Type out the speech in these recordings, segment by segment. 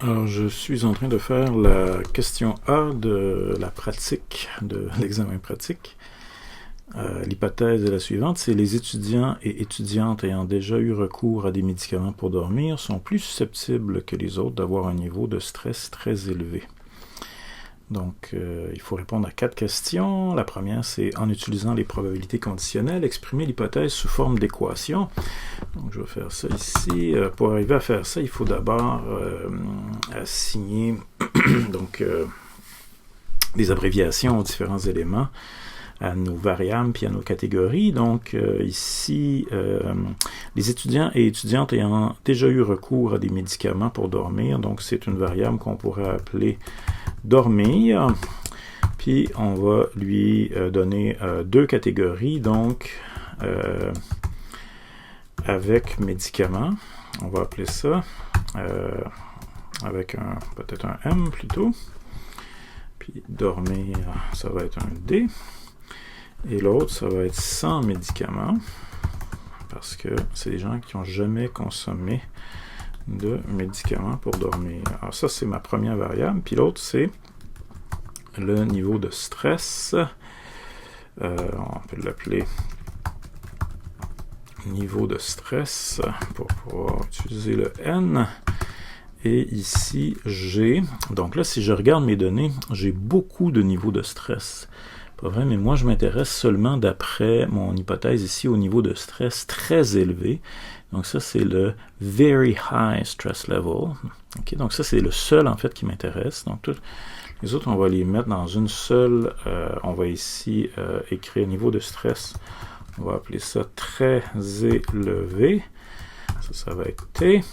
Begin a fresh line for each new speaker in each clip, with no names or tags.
Alors, je suis en train de faire la question A de la pratique, de l'examen pratique. L'hypothèse est la suivante, c'est les étudiants et étudiantes ayant déjà eu recours à des médicaments pour dormir sont plus susceptibles que les autres d'avoir un niveau de stress très élevé. Donc, il faut répondre à 4 questions. La première, c'est en utilisant les probabilités conditionnelles, exprimer l'hypothèse sous forme d'équation. Donc, je vais faire ça ici. Pour arriver à faire ça, il faut d'abord assigner donc, des abréviations aux différents éléments, à nos variables puis à nos catégories. Donc, ici, les étudiants et étudiantes ayant déjà eu recours à des médicaments pour dormir, donc c'est une variable qu'on pourrait appeler dormir, puis on va lui donner 2 catégories, donc avec médicaments, on va appeler ça avec peut-être un M plutôt, puis dormir, ça va être un D, et l'autre, ça va être sans médicaments, parce que c'est des gens qui n'ont jamais consommé de médicaments pour dormir. Alors ça, c'est ma première variable. Puis l'autre, c'est le niveau de stress. On peut l'appeler niveau de stress pour pouvoir utiliser le N. Et ici, G. Donc là, si je regarde mes données, j'ai beaucoup de niveaux de stress. Pas vrai, mais moi, je m'intéresse seulement d'après mon hypothèse ici au niveau de stress très élevé. Donc ça, c'est le Very High Stress Level. Okay, donc ça, c'est le seul, en fait, qui m'intéresse. Donc tous les autres, on va les mettre dans une seule. On va ici écrire niveau de stress. On va appeler ça très élevé. Ça va être T.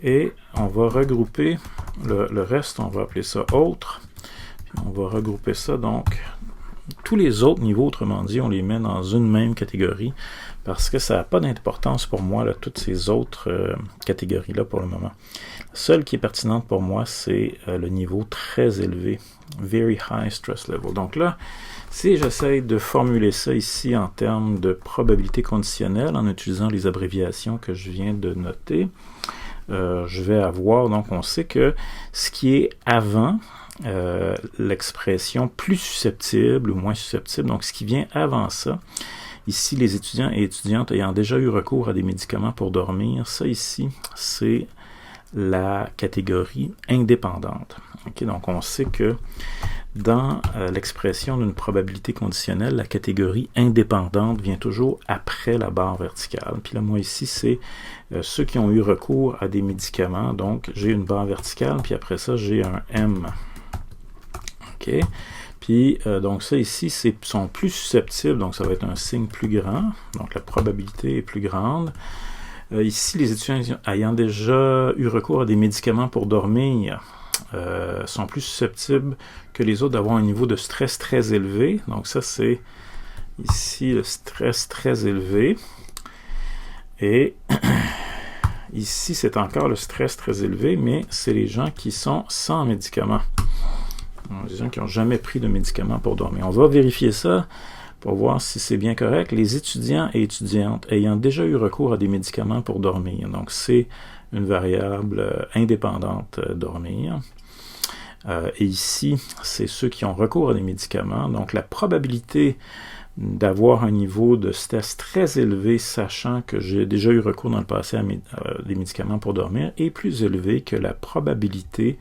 Et on va regrouper le reste, on va appeler ça autre. Puis on va regrouper ça, donc tous les autres niveaux, autrement dit, on les met dans une même catégorie parce que ça n'a pas d'importance pour moi, là, toutes ces autres catégories-là pour le moment. La seule qui est pertinente pour moi, c'est le niveau très élevé, Very High Stress Level. Donc là, si j'essaie de formuler ça ici en termes de probabilité conditionnelle en utilisant les abréviations que je viens de noter, je vais avoir, donc on sait que ce qui est avant l'expression plus susceptible ou moins susceptible, donc ce qui vient avant ça, ici les étudiants et étudiantes ayant déjà eu recours à des médicaments pour dormir, ça ici, c'est la catégorie indépendante. Okay, donc on sait que dans l'expression d'une probabilité conditionnelle, la catégorie indépendante vient toujours après la barre verticale. Puis là, moi ici, c'est ceux qui ont eu recours à des médicaments. Donc, j'ai une barre verticale, puis après ça, j'ai un M. OK? Puis, donc ça ici, sont plus susceptibles, donc ça va être un signe plus grand. Donc, la probabilité est plus grande. Ici, les étudiants ayant déjà eu recours à des médicaments pour dormir sont plus susceptibles que les autres d'avoir un niveau de stress très élevé. Donc ça, c'est ici le stress très élevé. Et ici, c'est encore le stress très élevé, mais c'est les gens qui sont sans médicaments. Donc, les gens qui n'ont jamais pris de médicaments pour dormir. On va vérifier ça pour voir si c'est bien correct. Les étudiants et étudiantes ayant déjà eu recours à des médicaments pour dormir. Donc, c'est une variable indépendante dormir. Et ici, c'est ceux qui ont recours à des médicaments. Donc, la probabilité d'avoir un niveau de stress très élevé, sachant que j'ai déjà eu recours dans le passé à des médicaments pour dormir, est plus élevée que la probabilité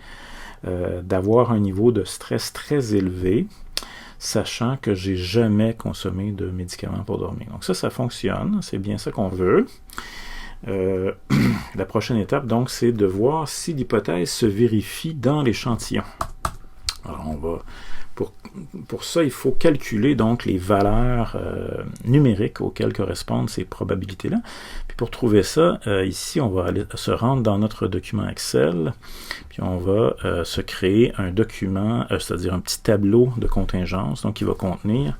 d'avoir un niveau de stress très élevé, sachant que j'ai jamais consommé de médicaments pour dormir. Donc ça fonctionne, c'est bien ça qu'on veut. La prochaine étape, donc, c'est de voir si l'hypothèse se vérifie dans l'échantillon. Alors, on va, pour ça, il faut calculer donc les valeurs numériques auxquelles correspondent ces probabilités-là. Puis pour trouver ça, ici, on va aller se rendre dans notre document Excel, puis on va se créer un document, c'est-à-dire un petit tableau de contingence, donc qui va contenir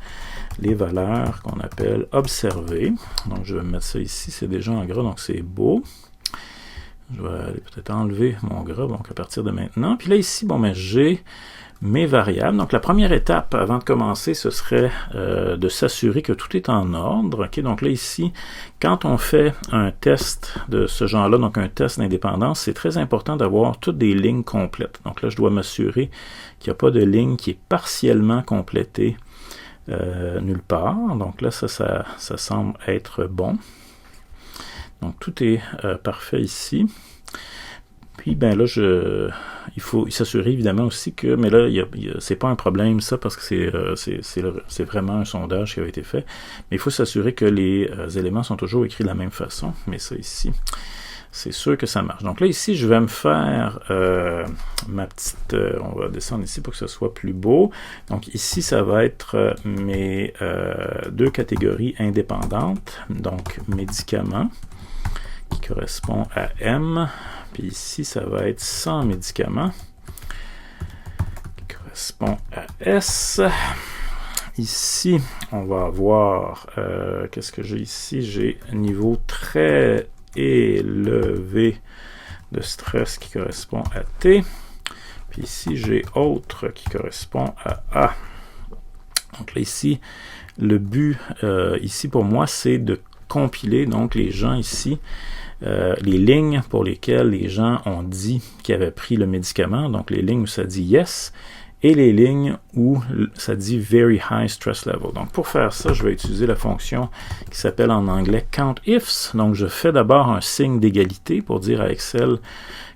les valeurs qu'on appelle observées. Donc je vais mettre ça ici, c'est déjà en gras, donc c'est beau. Je vais aller peut-être enlever mon gras, donc à partir de maintenant. Puis là, ici, bon, ben, j'ai mes variables. Donc, la première étape avant de commencer, ce serait de s'assurer que tout est en ordre. Okay? Donc là, ici, quand on fait un test de ce genre-là, donc un test d'indépendance, c'est très important d'avoir toutes des lignes complètes. Donc là, je dois m'assurer qu'il n'y a pas de ligne qui est partiellement complétée nulle part. Donc là, ça semble être bon. Donc tout est parfait ici. Puis ben là, il faut s'assurer évidemment aussi que, mais là, c'est pas un problème ça parce que c'est vraiment un sondage qui a été fait. Mais il faut s'assurer que les éléments sont toujours écrits de la même façon. Mais ça ici, c'est sûr que ça marche. Donc là ici, je vais me faire ma petite, on va descendre ici pour que ce soit plus beau. Donc ici, ça va être mes deux catégories indépendantes. Donc médicaments qui correspond à M. Puis ici, ça va être sans médicaments, qui correspond à S. Ici, on va avoir, qu'est-ce que j'ai ici? J'ai un niveau très élevé de stress qui correspond à T. Puis ici, j'ai autre qui correspond à A. Donc là, ici, le but, ici pour moi, c'est de compiler donc les gens ici, les lignes pour lesquelles les gens ont dit qu'ils avaient pris le médicament, donc les lignes où ça dit yes, et les lignes où ça dit very high stress level. Donc pour faire ça, je vais utiliser la fonction qui s'appelle en anglais COUNTIFs. Donc je fais d'abord un signe d'égalité pour dire à Excel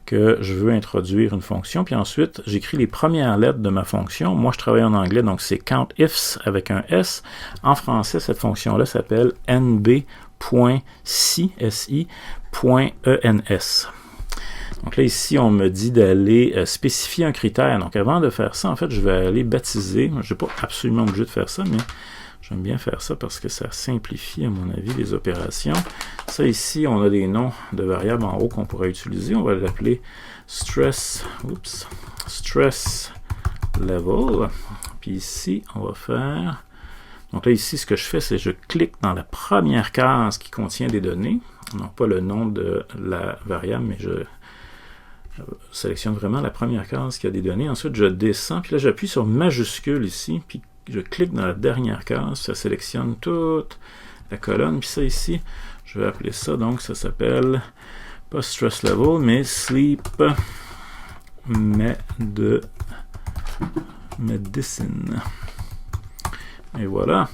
que je veux introduire une fonction, puis ensuite j'écris les premières lettres de ma fonction. Moi je travaille en anglais, donc c'est COUNTIFs avec un S. En français, cette fonction-là s'appelle nb.si.ens. Donc là, ici, on me dit d'aller spécifier un critère. Donc avant de faire ça, en fait, je vais aller baptiser. Je ne suis pas absolument obligé de faire ça, mais j'aime bien faire ça parce que ça simplifie, à mon avis, les opérations. Ça, ici, on a des noms de variables en haut qu'on pourrait utiliser. On va l'appeler stress level. Puis ici, on va faire... Donc là, ici, ce que je fais, c'est que je clique dans la première case qui contient des données. Non pas le nom de la variable, mais je sélectionne vraiment la première case qui a des données. Ensuite, je descends, puis là, j'appuie sur majuscule ici, puis je clique dans la dernière case, ça sélectionne toute la colonne. Puis ça ici, je vais appeler ça, donc ça s'appelle pas stress level, mais sleep medicine. Et voilà.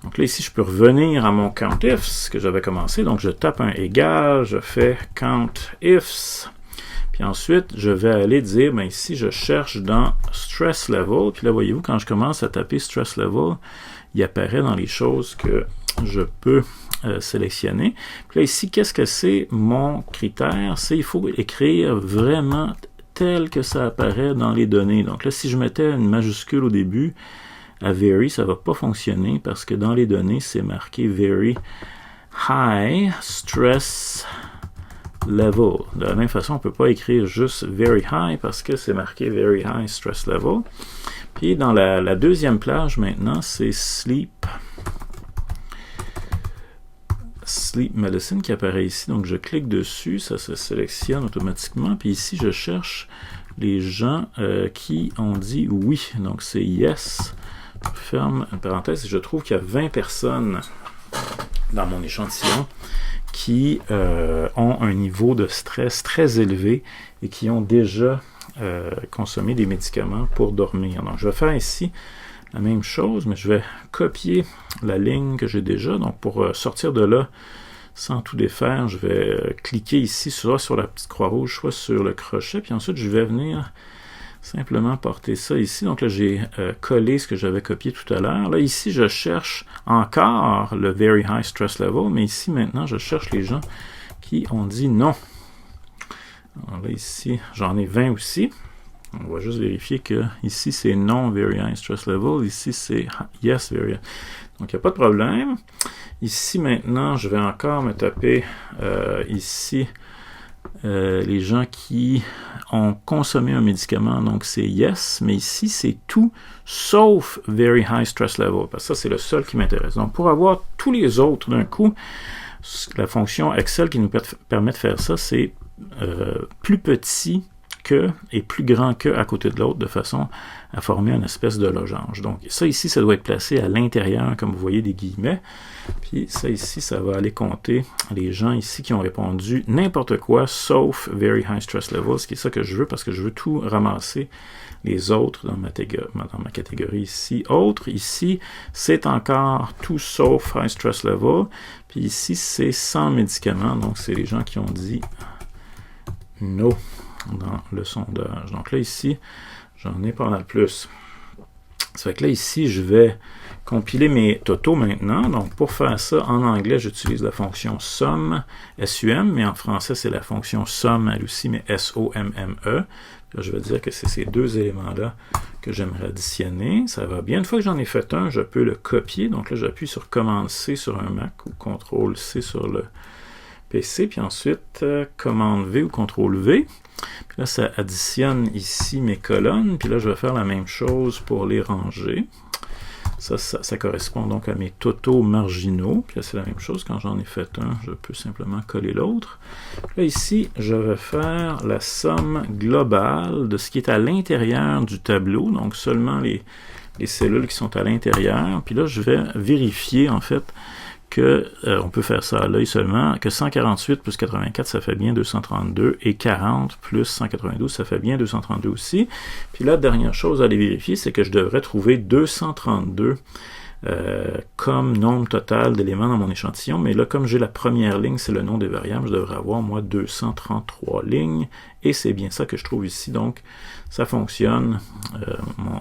Donc là, ici, je peux revenir à mon COUNTIFs que j'avais commencé. Donc, je tape un égal, je fais COUNTIFs. Puis ensuite, je vais aller dire, ben ici, je cherche dans stress level. Puis là, voyez-vous, quand je commence à taper stress level, il apparaît dans les choses que je peux sélectionner. Puis là, ici, qu'est-ce que c'est mon critère? C'est il faut écrire vraiment tel que ça apparaît dans les données. Donc là, si je mettais une majuscule au début, à very, ça ne va pas fonctionner parce que dans les données, c'est marqué very high stress level. De la même façon, on ne peut pas écrire juste very high parce que c'est marqué very high stress level. Puis dans la deuxième plage maintenant, c'est sleep medicine qui apparaît ici. Donc je clique dessus, ça se sélectionne automatiquement. Puis ici, je cherche les gens qui ont dit oui. Donc c'est yes. Je ferme une parenthèse et je trouve qu'il y a 20 personnes dans mon échantillon qui ont un niveau de stress très élevé et qui ont déjà consommé des médicaments pour dormir. Donc je vais faire ici la même chose, mais je vais copier la ligne que j'ai déjà. Donc pour sortir de là, sans tout défaire, je vais cliquer ici, soit sur la petite croix rouge, soit sur le crochet, puis ensuite je vais venir simplement porter ça ici. Donc là, j'ai collé ce que j'avais copié tout à l'heure. Là, ici, je cherche encore le very high stress level, mais ici, maintenant, je cherche les gens qui ont dit non. Alors là, ici, j'en ai 20 aussi. On va juste vérifier que ici, c'est non very high stress level. Ici, c'est yes very high. Donc, il n'y a pas de problème. Ici, maintenant, je vais encore me taper ici les gens qui ont consommé un médicament, donc c'est yes, mais ici c'est tout sauf very high stress level, parce que ça c'est le seul qui m'intéresse. Donc pour avoir tous les autres d'un coup, la fonction Excel qui nous permet de faire ça, c'est plus petit que et plus grand que à côté de l'autre, de façon à former une espèce de losange. Donc ça ici, ça doit être placé à l'intérieur, comme vous voyez, des guillemets. Puis ça ici, ça va aller compter les gens ici qui ont répondu n'importe quoi, sauf Very High Stress Level, ce qui est ça que je veux, parce que je veux tout ramasser les autres dans ma catégorie ici. Autres, ici, c'est encore tout sauf High Stress Level. Puis ici, c'est sans médicaments, donc c'est les gens qui ont dit no dans le sondage. Donc là, ici, j'en ai pas mal plus. Ça fait que là, ici, je vais compiler mes totaux maintenant. Donc, pour faire ça, en anglais, j'utilise la fonction SUM, S-U-M, mais en français, c'est la fonction SUM, elle aussi, mais S-O-M-M-E. Là, je vais dire que c'est ces deux éléments-là que j'aimerais additionner. Ça va bien. Une fois que j'en ai fait un, je peux le copier. Donc là, j'appuie sur Commande-C sur un Mac ou Ctrl-C sur le PC, puis ensuite Commande-V ou Ctrl-V. Puis là, ça additionne ici mes colonnes, puis là, je vais faire la même chose pour les ranger. Ça correspond donc à mes totaux marginaux. Puis là, c'est la même chose. Quand j'en ai fait un, je peux simplement coller l'autre. Là, ici, je vais faire la somme globale de ce qui est à l'intérieur du tableau, donc seulement les cellules qui sont à l'intérieur. Puis là, je vais vérifier, en fait, que, on peut faire ça à l'œil seulement, que 148 plus 84, ça fait bien 232, et 40 plus 192, ça fait bien 232 aussi. Puis la dernière chose à aller vérifier, c'est que je devrais trouver 232 comme nombre total d'éléments dans mon échantillon, mais là, comme j'ai la première ligne, c'est le nom des variables, je devrais avoir, moi, 233 lignes, et c'est bien ça que je trouve ici, donc ça fonctionne,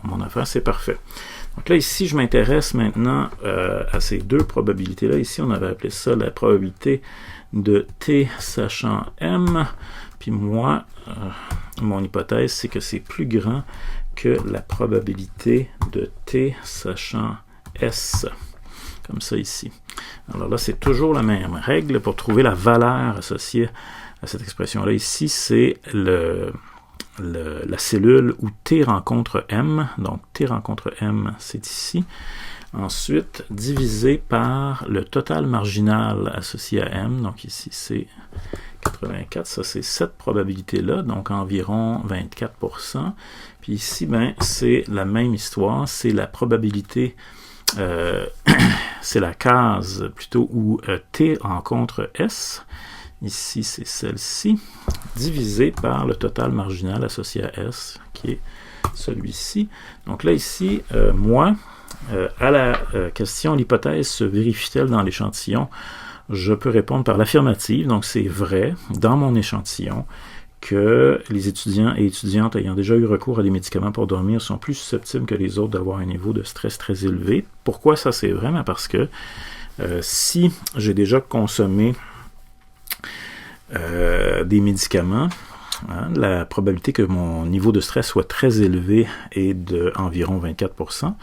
mon affaire, c'est parfait. Donc là, ici, je m'intéresse maintenant à ces deux probabilités-là. Ici, on avait appelé ça la probabilité de T sachant M. Puis moi, mon hypothèse, c'est que c'est plus grand que la probabilité de T sachant S. Comme ça ici. Alors là, c'est toujours la même règle pour trouver la valeur associée à cette expression-là. Ici, c'est la cellule où T rencontre M, donc T rencontre M, c'est ici. Ensuite, divisé par le total marginal associé à M, donc ici c'est 84, ça c'est cette probabilité-là, donc environ 24%. Puis ici, ben, c'est la même histoire, c'est la probabilité, c'est la case plutôt où T rencontre S. Ici, c'est celle-ci, divisée par le total marginal associé à S, qui est celui-ci. Donc là, ici, moi, à la question, l'hypothèse se vérifie-t-elle dans l'échantillon? Je peux répondre par l'affirmative. Donc, c'est vrai, dans mon échantillon, que les étudiants et étudiantes ayant déjà eu recours à des médicaments pour dormir sont plus susceptibles que les autres d'avoir un niveau de stress très élevé. Pourquoi ça, c'est vrai? Parce que si j'ai déjà consommé des médicaments, hein, la probabilité que mon niveau de stress soit très élevé est d'environ 24%,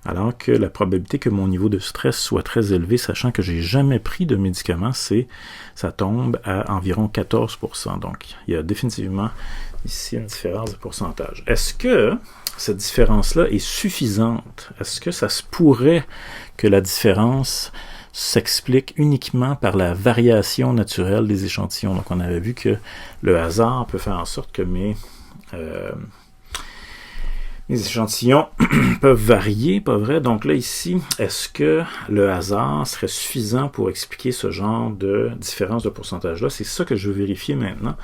alors que la probabilité que mon niveau de stress soit très élevé, sachant que j'ai jamais pris de médicaments, ça tombe à environ 14%. Donc, il y a définitivement ici une différence de pourcentage. Est-ce que cette différence-là est suffisante? Est-ce que ça se pourrait que la différence s'explique uniquement par la variation naturelle des échantillons? Donc, on avait vu que le hasard peut faire en sorte que mes échantillons peuvent varier, pas vrai? Donc là, ici, est-ce que le hasard serait suffisant pour expliquer ce genre de différence de pourcentage-là? C'est ça que je veux vérifier maintenant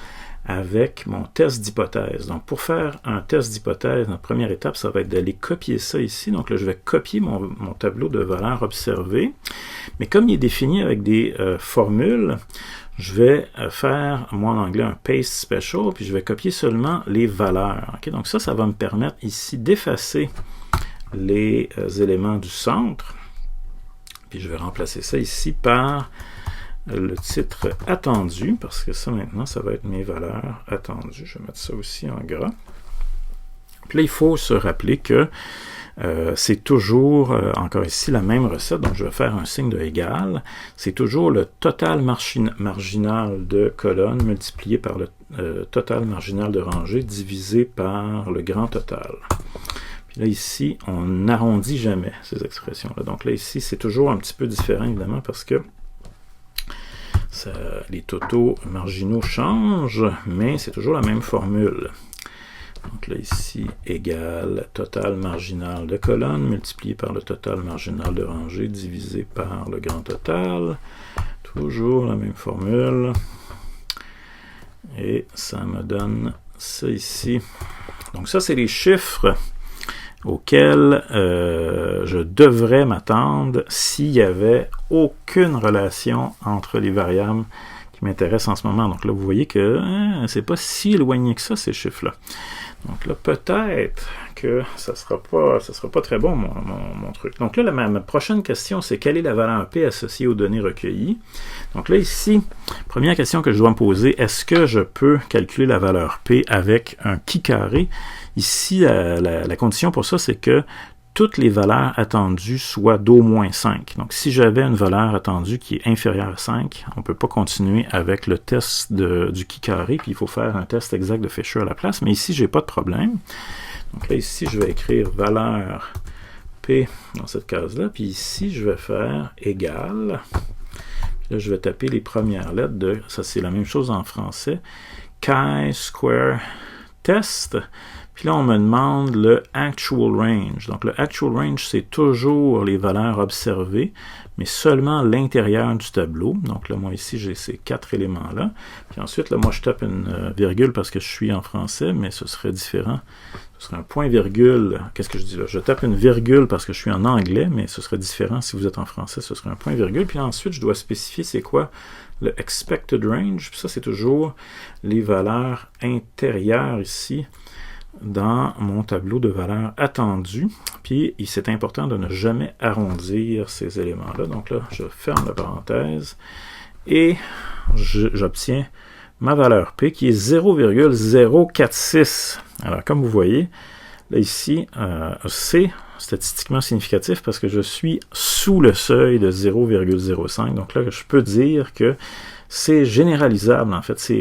avec mon test d'hypothèse. Donc, pour faire un test d'hypothèse, la première étape, ça va être d'aller copier ça ici. Donc là, je vais copier mon tableau de valeurs observées. Mais comme il est défini avec des formules, je vais faire, moi en anglais, un paste special, puis je vais copier seulement les valeurs. Okay? Donc ça va me permettre ici d'effacer les éléments du centre. Puis je vais remplacer ça ici par le titre attendu, parce que ça maintenant, ça va être mes valeurs attendues. Je vais mettre ça aussi en gras. Puis là, il faut se rappeler que c'est toujours, encore ici, la même recette, donc je vais faire un signe de égal. C'est toujours le total marginal de colonne multiplié par le total marginal de rangée divisé par le grand total. Puis là, ici, on n'arrondit jamais ces expressions-là. Donc là, ici, c'est toujours un petit peu différent, évidemment, parce que les totaux marginaux changent, mais c'est toujours la même formule. Donc là, ici, égale total marginal de colonne multiplié par le total marginal de rangée divisé par le grand total. Toujours la même formule. Et ça me donne ça ici. Donc ça, c'est les chiffres auxquels je devrais m'attendre s'il n'y avait aucune relation entre les variables qui m'intéressent en ce moment. Donc là, vous voyez que c'est pas si éloigné que ça, ces chiffres-là. Donc là, peut-être que ça sera pas très bon, mon truc. Donc là, ma prochaine question, c'est quelle est la valeur P associée aux données recueillies? Donc là, ici, première question que je dois me poser, est-ce que je peux calculer la valeur P avec un qui carré? Ici, la condition pour ça, c'est que toutes les valeurs attendues soient d'au moins 5. Donc, si j'avais une valeur attendue qui est inférieure à 5, on ne peut pas continuer avec le test du qui carré, puis il faut faire un test exact de Fisher à la place, mais ici, je n'ai pas de problème. Donc là, ici, je vais écrire valeur P dans cette case-là, puis ici, je vais faire égal. Là, je vais taper les premières lettres de, ça c'est la même chose en français, chi-square test. Puis là, on me demande le actual range. Donc, le actual range, c'est toujours les valeurs observées, mais seulement l'intérieur du tableau. Donc là, moi, ici, j'ai ces 4 éléments-là. Puis ensuite, là, moi, je tape une virgule parce que je suis en français, mais ce serait différent. Ce serait un point-virgule. Qu'est-ce que je dis là? Je tape une virgule parce que je suis en anglais, mais ce serait différent si vous êtes en français. Ce serait un point-virgule. Puis ensuite, je dois spécifier c'est quoi le expected range. Puis ça, c'est toujours les valeurs intérieures ici dans mon tableau de valeurs attendues. Puis, c'est important de ne jamais arrondir ces éléments-là. Donc là, je ferme la parenthèse et j'obtiens ma valeur P qui est 0,046. Alors, comme vous voyez, là ici, c'est statistiquement significatif parce que je suis sous le seuil de 0,05. Donc là, je peux dire que c'est généralisable, en fait.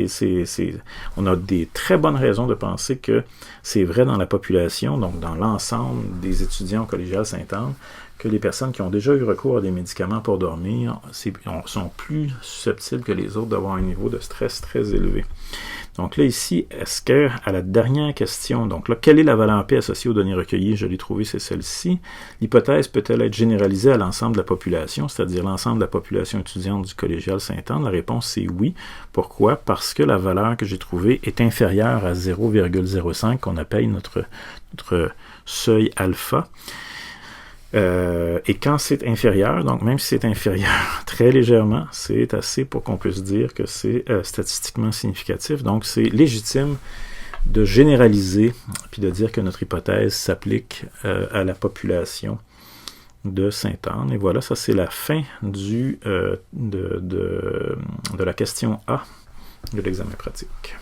On a des très bonnes raisons de penser que c'est vrai dans la population, donc dans l'ensemble des étudiants au collégial Sainte-Anne, que les personnes qui ont déjà eu recours à des médicaments pour dormir sont plus susceptibles que les autres d'avoir un niveau de stress très élevé. Donc là, ici, est-ce que, à la dernière question, donc là, quelle est la valeur P associée aux données recueillies? Je l'ai trouvée, c'est celle-ci. L'hypothèse peut-elle être généralisée à l'ensemble de la population, c'est-à-dire l'ensemble de la population étudiante du collégial Sainte-Anne? La réponse, c'est oui. Pourquoi? Parce que la valeur que j'ai trouvée est inférieure à 0,05, qu'on appelle notre seuil alpha. Et quand c'est inférieur, donc même si c'est inférieur très légèrement, c'est assez pour qu'on puisse dire que c'est statistiquement significatif. Donc c'est légitime de généraliser puis de dire que notre hypothèse s'applique à la population de Sainte-Anne. Et voilà, ça c'est la fin de la question A de l'examen pratique.